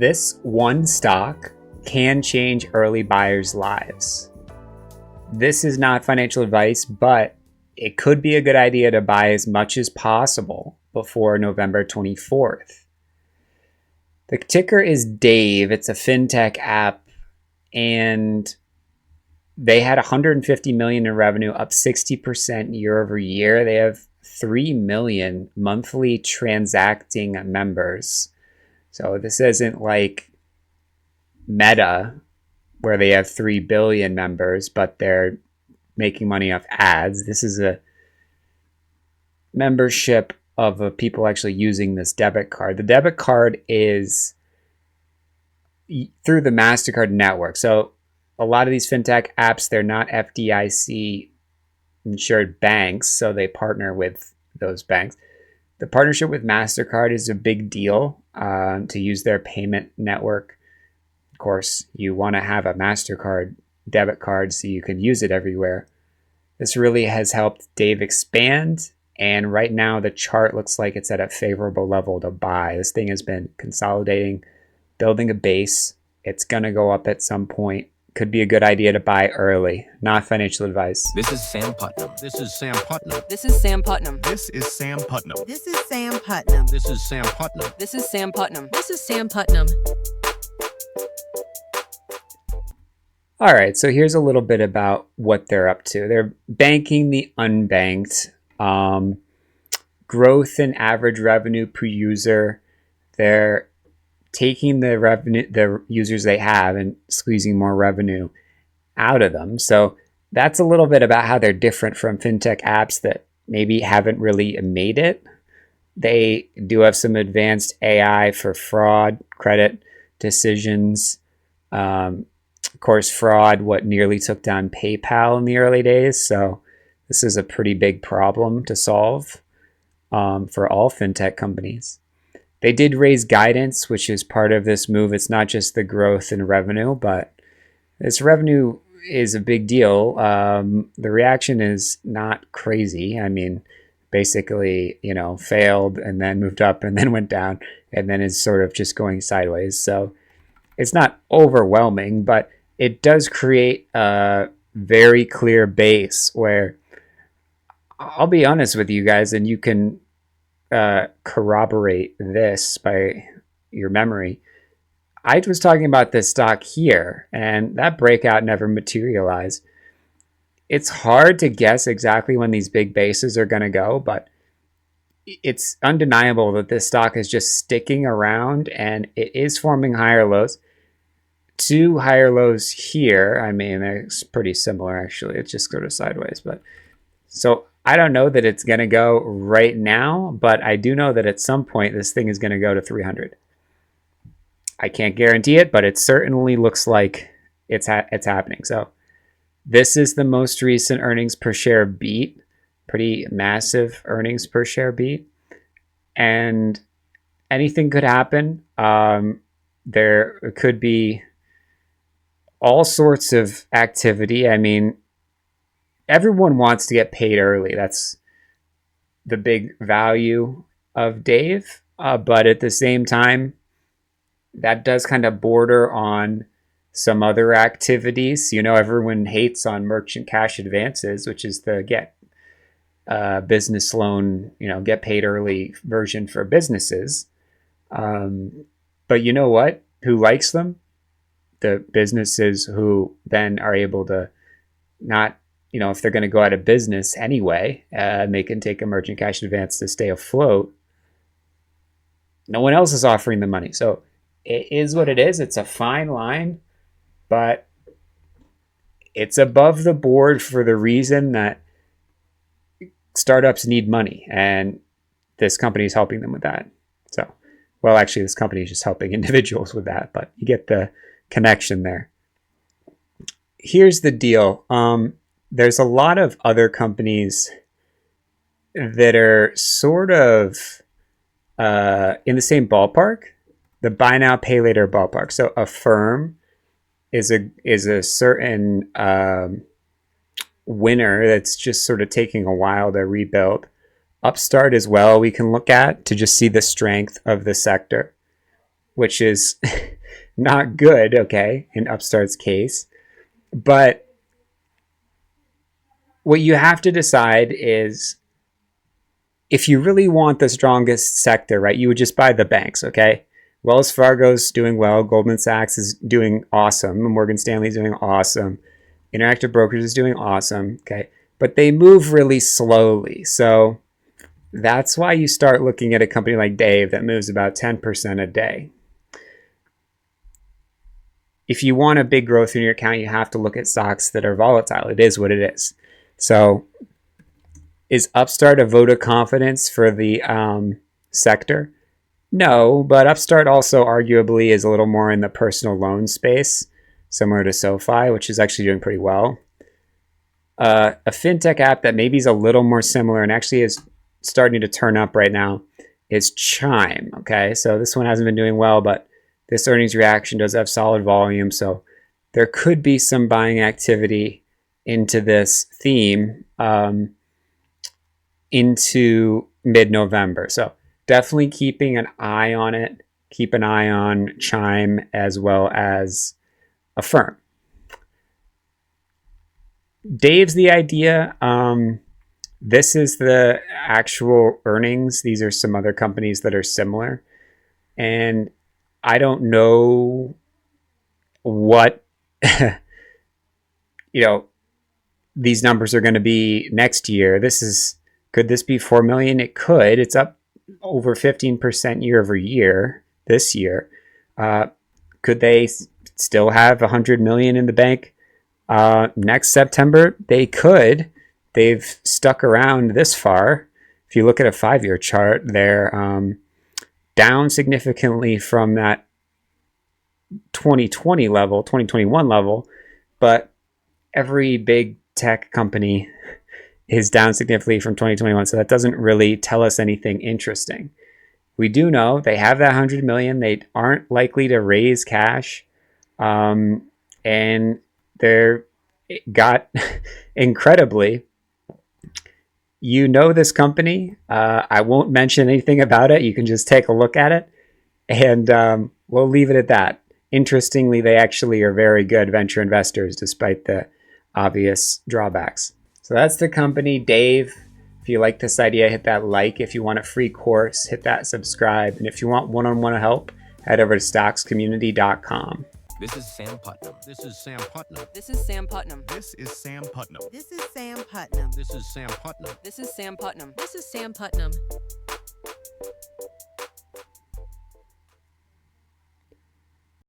This one stock can change early buyers' lives. This is not financial advice, but it could be a good idea to buy as much as possible before November 24th. The ticker is Dave. It's a fintech app, and they had 150 million in revenue, up 60% year over year. They have 3 million monthly transacting members. So this isn't like Meta, where they have 3 billion members, but they're making money off ads. This is a membership of people actually using this debit card. The debit card is through the MasterCard network. So a lot of these fintech apps, they're not FDIC insured banks, so they partner with those banks. The partnership with MasterCard is a big deal to use their payment network. Of course, you want to have a MasterCard debit card so you can use it everywhere. This really has helped Dave expand, and right now the chart looks like it's at a favorable level to buy. This thing has been consolidating, building a base. It's going to go up at some point. Could be a good idea to buy early. Not financial advice. This is Sam Putnam. This is Sam Putnam. This is Sam Putnam. This is Sam Putnam. This is Sam Putnam. This is Sam Putnam. This is Sam Putnam. This is Sam Putnam. All right, so here's a little bit about what they're up to. They're banking the unbanked. Growth in average revenue per user. They're taking the users they have and squeezing more revenue out of them. So that's a little bit about how they're different from fintech apps that maybe haven't really made it. They do have some advanced AI for fraud, credit decisions. Of course, fraud, what nearly took down PayPal in the early days. So this is a pretty big problem to solve for all fintech companies. They did raise guidance, which is part of this move. It's not just the growth in revenue, but this revenue is a big deal. The reaction is not crazy. I mean, basically, failed and then moved up and then went down and then is sort of just going sideways. So it's not overwhelming, but it does create a very clear base where I'll be honest with you guys, and you can corroborate this by your memory. I was talking about this stock here, and that breakout never materialized. It's hard to guess exactly when these big bases are going to go, but it's undeniable that this stock is just sticking around, and it is forming higher lows. 2 higher lows here. I mean, they're pretty similar, actually. It's just sort of sideways, but so I don't know that it's going to go right now, but I do know that at some point this thing is going to go to 300. I can't guarantee it, but it certainly looks like it's happening. So this is the most recent earnings per share beat, pretty massive earnings per share beat, and anything could happen. There could be all sorts of activity. I mean, everyone wants to get paid early. That's the big value of Dave. But at the same time, that does kind of border on some other activities. Everyone hates on merchant cash advances, which is the get business loan, get paid early version for businesses. But you know what? Who likes them? The businesses who then are able to not, if they're going to go out of business anyway, and they can take a merchant cash advance to stay afloat. No one else is offering the money. So it is what it is. It's a fine line, but it's above the board for the reason that startups need money, and this company is helping them with that. So, well, actually, this company is just helping individuals with that, but you get the connection there. Here's the deal. There's a lot of other companies that are sort of in the same ballpark, the buy now, pay later ballpark. So Affirm is a certain winner that's just sort of taking a while to rebuild. Upstart as well we can look at to just see the strength of the sector. which is not good, okay, in Upstart's case. But what you have to decide is if you really want the strongest sector, right, you would just buy the banks, okay? Wells Fargo's doing well, Goldman Sachs is doing awesome, Morgan Stanley's doing awesome, Interactive Brokers is doing awesome, okay? But they move really slowly. So that's why you start looking at a company like Dave that moves about 10% a day. If you want a big growth in your account, you have to look at stocks that are volatile. It is what it is. So is Upstart a vote of confidence for the sector? No, but Upstart also arguably is a little more in the personal loan space, similar to SoFi, which is actually doing pretty well. A fintech app that maybe is a little more similar and actually is starting to turn up right now is Chime. Okay, so this one hasn't been doing well, but this earnings reaction does have solid volume, so there could be some buying activity into this theme into mid-November. So definitely keeping an eye on it. Keep an eye on Chime as well as Affirm. Dave's the idea. This is the actual earnings. These are some other companies that are similar. And I don't know what, these numbers are going to be next year. Could this be 4 million? It could. It's up over 15% year over year this year. Could they still have 100 million in the bank next September? They could. They've stuck around this far. If you look at a 5-year chart, they're down significantly from that 2020 level, 2021 level, but every big tech company is down significantly from 2021, so that doesn't really tell us anything interesting. We do know they have that 100 million. They aren't likely to raise cash, and they're got incredibly. This company. I won't mention anything about it. You can just take a look at it, and we'll leave it at that. Interestingly, they actually are very good venture investors despite the obvious drawbacks. So that's the company, Dave. If you like this idea, hit that like. If you want a free course, hit that subscribe. And if you want one-on-one help, head over to stockscommunity.com. This is Sam Putnam. This is Sam Putnam. This is Sam Putnam. This is Sam Putnam. This is Sam Putnam. This is Sam Putnam. This is Sam Putnam. This is Sam Putnam.